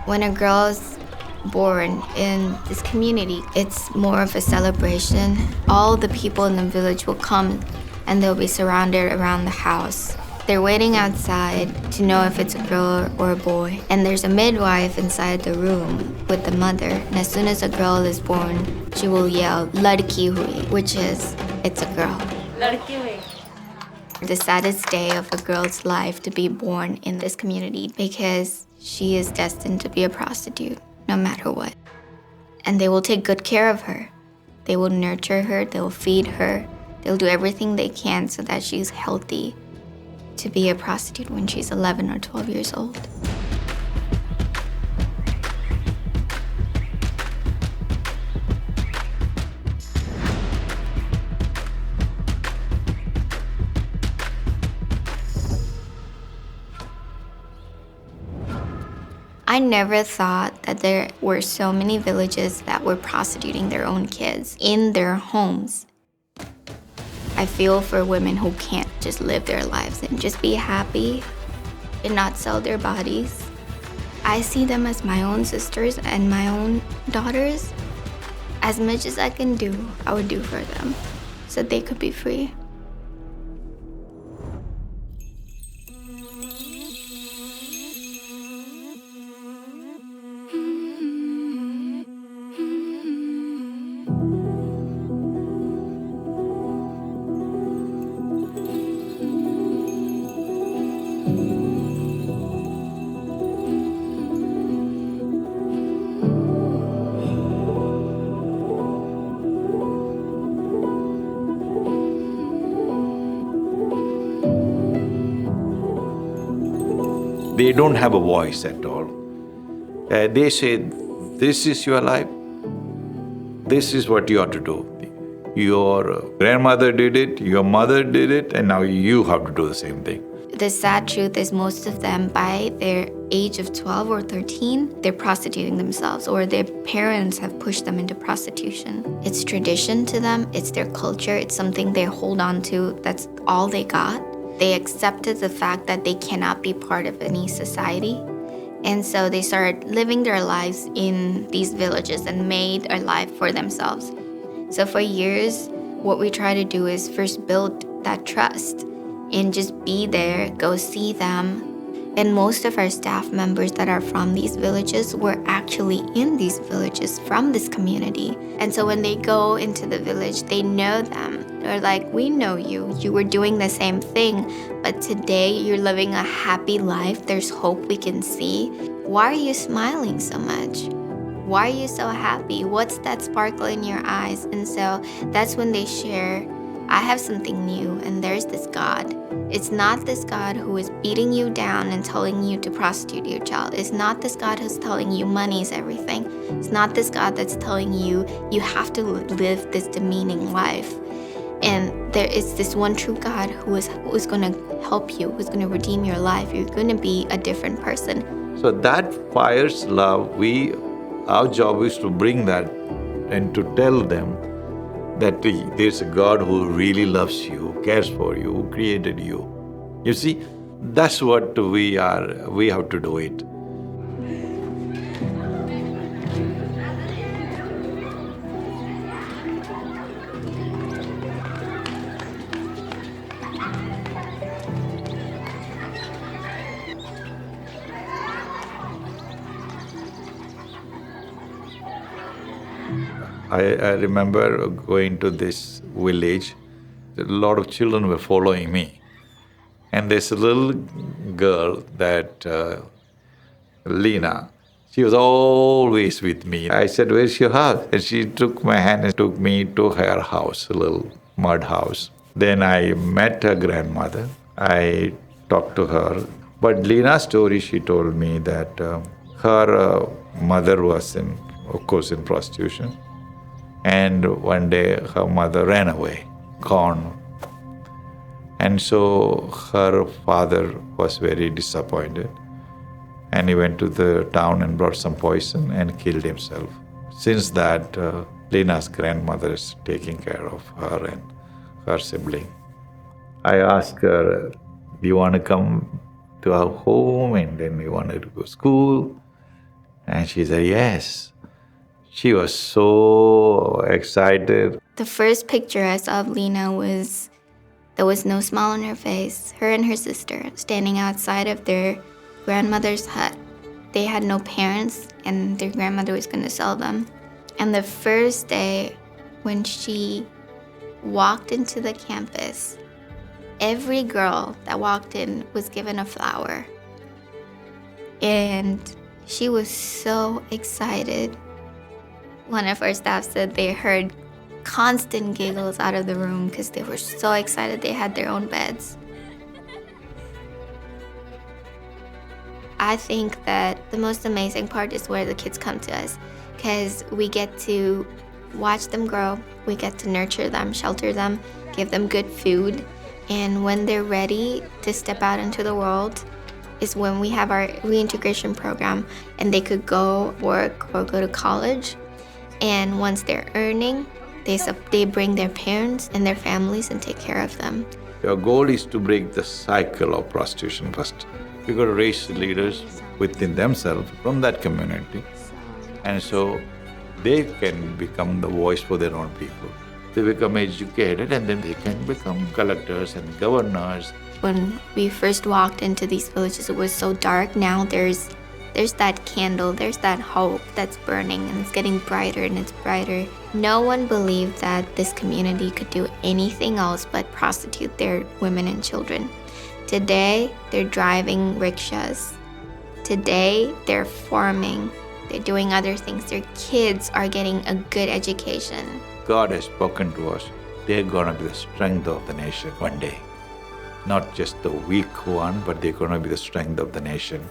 When a girl's born in this community, it's more of a celebration. All the people in the village will come and they'll be surrounded around the house. They're waiting outside to know if it's a girl or a boy. And there's a midwife inside the room with the mother. And as soon as a girl is born, she will yell, "Ladki hui," which is, it's a girl. Ladki hui. The saddest day of a girl's life to be born in this community because she is destined to be a prostitute, no matter what. And they will take good care of her. They will nurture her, they will feed her, they'll do everything they can so that she's healthy to be a prostitute when she's 11 or 12 years old. I never thought that there were so many villages that were prostituting their own kids in their homes. I feel for women who can't just live their lives and just be happy and not sell their bodies. I see them as my own sisters and my own daughters. As much as I can do, I would do for them so they could be free. They don't have a voice at all. They say, this is your life, this is what you have to do. Your grandmother did it, your mother did it, and now you have to do the same thing. The sad truth is most of them, by their age of 12 or 13, they're prostituting themselves or their parents have pushed them into prostitution. It's tradition to them, it's their culture, it's something they hold on to, that's all they got. They accepted the fact that they cannot be part of any society. And so they started living their lives in these villages and made a life for themselves. So for years, what we try to do is first build that trust and just be there, go see them. And most of our staff members that are from these villages were actually in these villages from this community. And so when they go into the village, they know them. They're like, we know you. You were doing the same thing, but today you're living a happy life. There's hope we can see. Why are you smiling so much? Why are you so happy? What's that sparkle in your eyes? And so that's when they share, I have something new, and there's this God. It's not this God who is beating you down and telling you to prostitute your child. It's not this God who's telling you money is everything. It's not this God that's telling you you have to live this demeaning life. And there is this one true God who is going to help you, who's going to redeem your life. You're going to be a different person. So that fires love. Our job is to bring that and to tell them that there's a God who really loves you, cares for you, who created you. You see, that's what we are. We have to do it. I remember going to this village. A lot of children were following me. And there's a little girl that, Lena, she was always with me. I said, where's your house? And she took my hand and took me to her house, a little mud house. Then I met her grandmother. I talked to her. But Lena's story, she told me that her mother was, of course, in prostitution. And one day her mother ran away, gone. And so her father was very disappointed. And he went to the town and brought some poison and killed himself. Since that, Lena's grandmother is taking care of her and her sibling. I asked her, do you want to come to our home and then you want to go to school? And she said, yes. She was so excited. The first picture I saw of Lena was, there was no smile on her face. Her and her sister standing outside of their grandmother's hut. They had no parents, and their grandmother was going to sell them. And the first day when she walked into the campus, every girl that walked in was given a flower. And she was so excited. One of our staff said they heard constant giggles out of the room because they were so excited they had their own beds. I think that the most amazing part is where the kids come to us, because we get to watch them grow, we get to nurture them, shelter them, give them good food, and when they're ready to step out into the world is when we have our reintegration program, and they could go work or go to college. And once they're earning, they bring their parents and their families and take care of them. Your goal is to break the cycle of prostitution first. You've got to raise leaders within themselves from that community. And so they can become the voice for their own people. They become educated, and then they can become collectors and governors. When we first walked into these villages, it was so dark. Now there's that candle, there's that hope that's burning, and it's getting brighter and it's brighter. No one believed that this community could do anything else but prostitute their women and children. Today, they're driving rickshaws. Today, they're farming. They're doing other things. Their kids are getting a good education. God has spoken to us. They're going to be the strength of the nation one day. Not just the weak one, but they're going to be the strength of the nation.